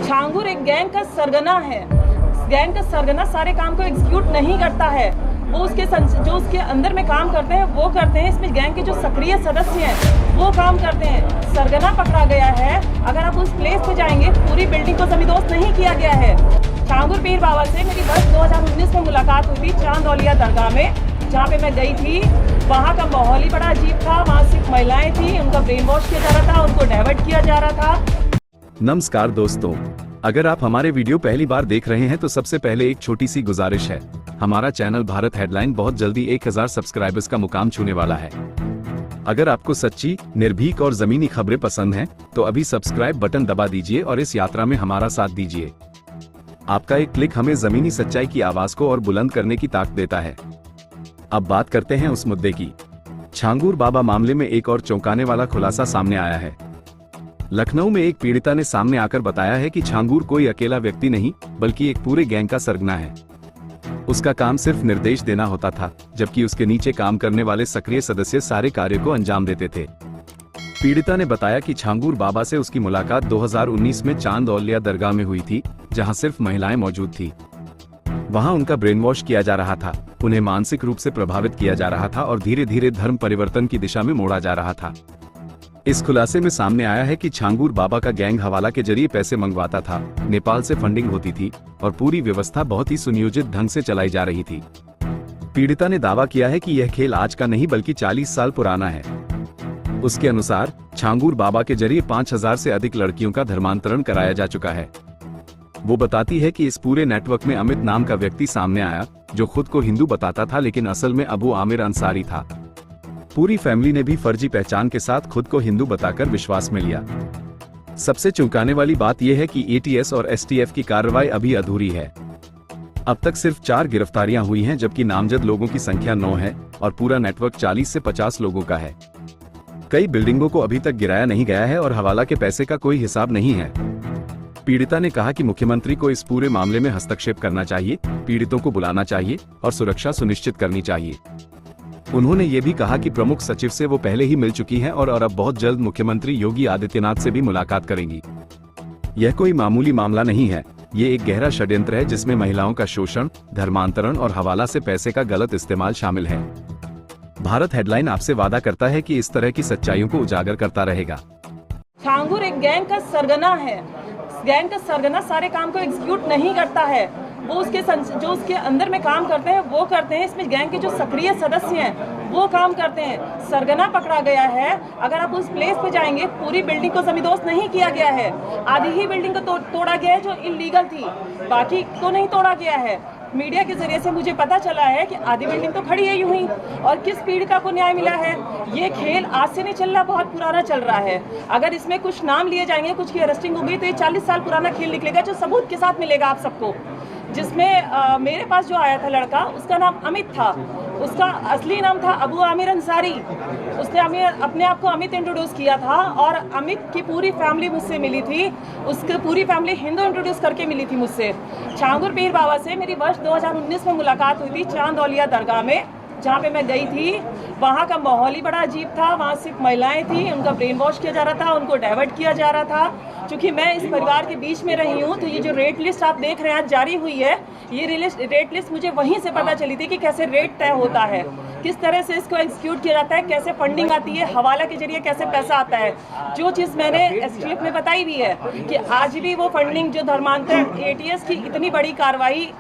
छांगुर एक गैंग का सरगना है। गैंग का सरगना सारे काम को एग्जीक्यूट नहीं करता है, वो जो उसके अंदर में काम करते हैं वो करते हैं। इसमें गैंग के जो सक्रिय सदस्य हैं वो काम करते हैं। सरगना पकड़ा गया है। अगर आप उस प्लेस पे जाएंगे, पूरी बिल्डिंग को जमींदोस्त नहीं किया गया है। छांगुर पीर बाबा से मेरी वर्ष 2019 में मुलाकात हुई थी चांद औलिया दरगाह में, जहाँ पे मैं गई थी। वहाँ का माहौल ही बड़ा अजीब था। वहाँ सिर्फ महिलाएं थी, उनका ब्रेन वॉश किया जा रहा था, उनको डाइवर्ट किया जा रहा था। नमस्कार दोस्तों, अगर आप हमारे वीडियो पहली बार देख रहे हैं तो सबसे पहले एक छोटी सी गुजारिश है। हमारा चैनल भारत हेडलाइन बहुत जल्दी 1000 सब्सक्राइबर्स का मुकाम छूने वाला है। अगर आपको सच्ची, निर्भीक और जमीनी खबरें पसंद हैं, तो अभी सब्सक्राइब बटन दबा दीजिए और इस यात्रा में हमारा साथ दीजिए। आपका एक क्लिक हमें जमीनी सच्चाई की आवाज को और बुलंद करने की ताकत देता है। अब बात करते हैं उस मुद्दे की। छांगुर बाबा मामले में एक और चौंकाने वाला खुलासा सामने आया है। लखनऊ में एक पीड़िता ने सामने आकर बताया है कि छांगुर कोई अकेला व्यक्ति नहीं, बल्कि एक पूरे गैंग का सरगना है। उसका काम सिर्फ निर्देश देना होता था, जबकि उसके नीचे काम करने वाले सक्रिय सदस्य सारे कार्य को अंजाम देते थे। पीड़िता ने बताया कि छांगुर बाबा से उसकी मुलाकात 2019 में चांद औलिया दरगाह में हुई थी, जहां सिर्फ महिलाएं मौजूद थी। वहां उनका ब्रेन वॉश किया जा रहा था, उन्हें मानसिक रूप से प्रभावित किया जा रहा था और धीरे धीरे धर्म परिवर्तन की दिशा में मोड़ा जा रहा था। इस खुलासे में सामने आया है कि छांगुर बाबा का गैंग हवाला के जरिए पैसे मंगवाता था, नेपाल से फंडिंग होती थी और पूरी व्यवस्था बहुत ही सुनियोजित ढंग से चलाई जा रही थी। पीड़िता ने दावा किया है कि यह खेल आज का नहीं बल्कि 40 साल पुराना है। उसके अनुसार छांगुर बाबा के जरिए 5000 से अधिक लड़कियों का धर्मांतरण कराया जा चुका है। वो बताती है कि इस पूरे नेटवर्क में अमित नाम का व्यक्ति सामने आया, जो खुद को हिंदू बताता था लेकिन असल में अबू आमिर अंसारी था। पूरी फैमिली ने भी फर्जी पहचान के साथ खुद को हिंदू बताकर विश्वास में लिया। सबसे चौंकाने वाली बात यह है कि एटीएस और एसटीएफ की कार्रवाई अभी अधूरी है। अब तक सिर्फ 4 गिरफ्तारियां हुई हैं, जबकि नामजद लोगों की संख्या 9 है और पूरा नेटवर्क 40 से 50 लोगों का है। कई बिल्डिंगों को अभी तक गिराया नहीं गया है और हवाला के पैसे का कोई हिसाब नहीं है। पीड़िता ने कहा कि मुख्यमंत्री को इस पूरे मामले में हस्तक्षेप करना चाहिए, पीड़ितों को बुलाना चाहिए और सुरक्षा सुनिश्चित करनी चाहिए। उन्होंने ये भी कहा कि प्रमुख सचिव से वो पहले ही मिल चुकी हैं और अब बहुत जल्द मुख्यमंत्री योगी आदित्यनाथ से भी मुलाकात करेंगी। यह कोई मामूली मामला नहीं है, ये एक गहरा षड्यंत्र है जिसमें महिलाओं का शोषण, धर्मांतरण और हवाला से पैसे का गलत इस्तेमाल शामिल है। भारत हेडलाइन आपसे वादा करता है कि इस तरह की सच्चाइयों को उजागर करता रहेगा। छांगुर एक गैंग का सरगना है। गैंग का सरगना सारे काम को एग्जीक्यूट नहीं करता है, वो जो उसके अंदर में काम करते हैं वो करते हैं। इसमें गैंग के जो सक्रिय सदस्य हैं वो काम करते हैं। सरगना पकड़ा गया है। अगर आप उस प्लेस पे जाएंगे, पूरी बिल्डिंग को जमींदोस्त नहीं किया गया है। आधी ही बिल्डिंग को तोड़ा गया है जो इलीगल थी, बाकी को नहीं तोड़ा गया है। मीडिया के जरिए से मुझे पता चला है कि आधी बिल्डिंग तो खड़ी है यूं ही। और किस पीड़िता को न्याय मिला है? ये खेल आज से नहीं चल रहा, बहुत पुराना चल रहा है। अगर इसमें कुछ नाम लिए जाएंगे, कुछ की अरेस्टिंग होगी, तो ये 40 साल पुराना खेल निकलेगा, जो सबूत के साथ मिलेगा आप सबको। जिसमें मेरे पास जो आया था लड़का, उसका नाम अमित था। उसका असली नाम था अबू आमिर अंसारी। उसने अपने आप को अमित इंट्रोड्यूस किया था और अमित की पूरी फैमिली मुझसे मिली थी। उसकी पूरी फैमिली हिंदू इंट्रोड्यूस करके मिली थी मुझसे। छांगुर पीर बाबा से मेरी वर्ष 2019 में मुलाकात हुई थी चांद औलिया दरगाह में, जहाँ पे मैं गई थी। वहाँ का माहौल ही बड़ा अजीब था। वहाँ सिर्फ महिलाएं थी, उनका ब्रेन वॉश किया जा रहा था, उनको डाइवर्ट किया जा रहा था। क्योंकि मैं इस परिवार के बीच में रही हूँ, तो ये जो रेट लिस्ट आप देख रहे हैं आज जारी हुई है, ये रेट लिस्ट मुझे वहीं से पता चली थी कि कैसे रेट तय होता है, किस तरह से इसको एग्जीक्यूट किया जाता है, कैसे फंडिंग आती है, हवाला के जरिए कैसे पैसा आता है। जो चीज़ मैंने एसटीएफ में बताई भी है कि आज भी वो फंडिंग जो धर्मांतरण, एटीएस की इतनी बड़ी कार्रवाई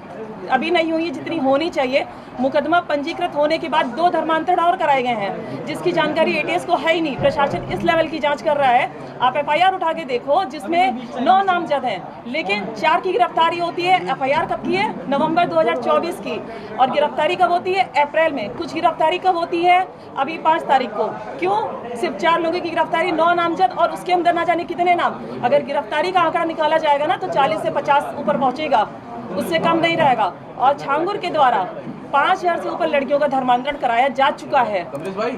अभी नहीं हुई जितनी होनी चाहिए। मुकदमा पंजीकृत होने के बाद 2 धर्मांतरण और कराए गए हैं, जिसकी जानकारी एटीएस को है ही नहीं। प्रशासन इस लेवल की जांच कर रहा है। आप एफआईआर उठा के देखो, जिसमें 9 नामजद हैं, लेकिन 4 की गिरफ्तारी होती है। एफआईआर कब की है? नवंबर 2024 की। और गिरफ्तारी कब होती है? अप्रैल में। कुछ गिरफ्तारी कब होती है? अभी 5 तारीख को। क्यों सिर्फ 4 लोगों की गिरफ्तारी, 9 नामजद और उसके अंदर ना जाने कितने नाम। अगर गिरफ्तारी का आंकड़ा निकाला जाएगा ना, तो 40 से 50 ऊपर पहुंचेगा, उससे कम नहीं रहेगा। और छांगुर के द्वारा 5000 से ऊपर लड़कियों का धर्मांतरण कराया जा चुका है।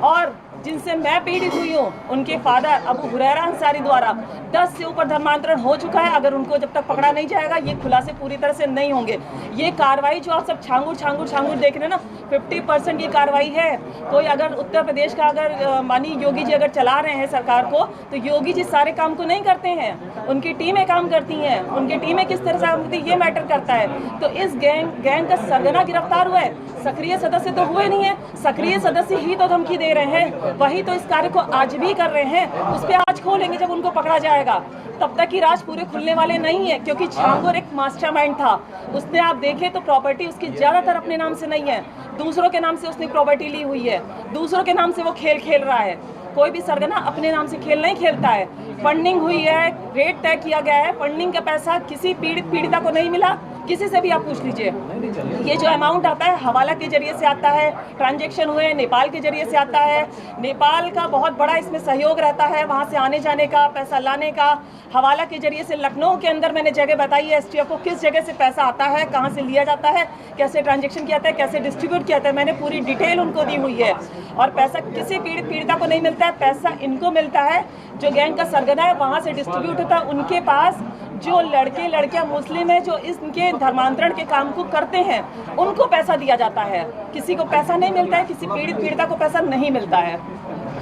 और जिनसे मैं पीड़ित हुई हूँ, उनके फादर अबू हुरैरा अंसारी द्वारा 10 से ऊपर धर्मांतरण हो चुका है। अगर उनको जब तक पकड़ा नहीं जाएगा ये खुलासे पूरी तरह से नहीं होंगे। ये कार्रवाई जो आप सब छांगुर देख रहे हैं ना, 50% की कार्रवाई है। कोई अगर उत्तर प्रदेश का अगर मानी योगी जी अगर चला रहे हैं सरकार को, तो योगी जी सारे काम को नहीं करते हैं, उनकी टीमें काम करती हैं। उनकी टीमें किस तरह से काम करती है ये मैटर करता है। तो इस गैंग का सरगना गिरफ्तार हुआ है, सक्रिय सदस्य तो हुए नहीं है। सक्रिय सदस्य ही तो धमकी दे रहे हैं, वही तो इस कार्य को आज भी कर रहे हैं। उस पर आज खोलेंगे जब उनको पकड़ा जाएगा, तब तक ही राज पूरे खुलने वाले नहीं है। क्योंकि छांगुर एक मास्टरमाइंड था। उसने आप देखें तो प्रॉपर्टी उसकी ज्यादातर अपने नाम से नहीं है, दूसरों के नाम से उसने प्रॉपर्टी ली हुई है, दूसरों के नाम से वो खेल खेल रहा है। कोई भी सरगना अपने नाम से खेल नहीं खेलता है। फंडिंग हुई है, रेट तय किया गया है, फंडिंग का पैसा किसी पीड़िता को नहीं मिला। किसी से भी आप पूछ लीजिए, ये जो अमाउंट आता है हवाला के जरिए से आता है, ट्रांजैक्शन हुए नेपाल के जरिए से आता है। नेपाल का बहुत बड़ा इसमें सहयोग रहता है, वहाँ से आने जाने का, पैसा लाने का। हवाला के जरिए से लखनऊ के अंदर मैंने जगह बताई है एसटीएफ को, किस जगह से पैसा आता है, कहाँ से लिया जाता है, कैसे ट्रांजेक्शन किया जाता है, कैसे डिस्ट्रीब्यूट किया जाता है। मैंने पूरी डिटेल उनको दी हुई है। और पैसा किसी पीड़िता को नहीं मिलता है, पैसा इनको मिलता है। जो गैंग का सरगना है वहाँ से डिस्ट्रीब्यूट होता है उनके पास। जो लड़के लड़कियां मुस्लिम है जो इनके धर्मांतरण के काम को करते हैं, उनको पैसा दिया जाता है। किसी को पैसा नहीं मिलता है, किसी पीड़िता को पैसा नहीं मिलता है।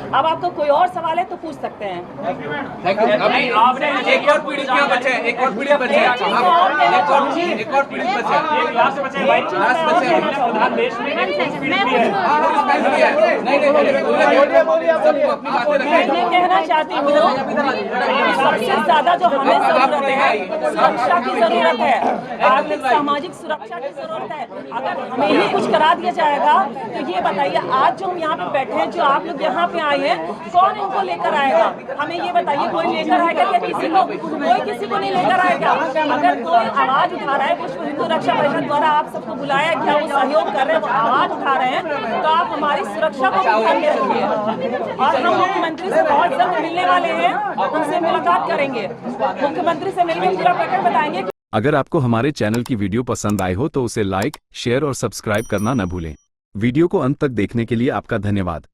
अब आपका कोई और सवाल है तो पूछ सकते हैं। अभी आपने एक और पीड़ित क्या बचे, एक और पीड़ित बचे, एक और पीड़ित बचे, एक लास्ट बचे भाई, लास्ट बचे प्रधान देश में मैं कहना चाहती हूँ सबसे ज्यादा जो हमें जरूरत है सुरक्षा की जरूरत है, आर्थिक सामाजिक सुरक्षा की जरूरत है। अगर हमें ही कुछ करा दिया जाएगा तो ये बताइए, आज जो हम यहाँ पे बैठे हैं, जो आप लोग यहाँ पे आए हैं, कौन इनको लेकर आएगा? हमें ये बताइए, कोई लेकर आएगा या किसी को? कोई किसी को नहीं लेकर आएगा। अगर कोई आवाज उठा रहा है, विश्व हिंदू रक्षा परिषद द्वारा आप सबको बुलाया क्या, वो सहयोग कर रहे हैं, वो आवाज उठा रहे हैं, तो आप हमारी सुरक्षा को ध्यान में रखिए। और हम मुख्यमंत्री से बहुत जल्द मिलने वाले हैं, उनसे मुलाकात करेंगे, मुख्यमंत्री से मिलकर पूरा प्रकरण बताएंगे। अगर आपको हमारे चैनल की वीडियो पसंद आए हो तो उसे लाइक, शेयर और सब्सक्राइब करना न भूलें। वीडियो को अंत तक देखने के लिए आपका धन्यवाद।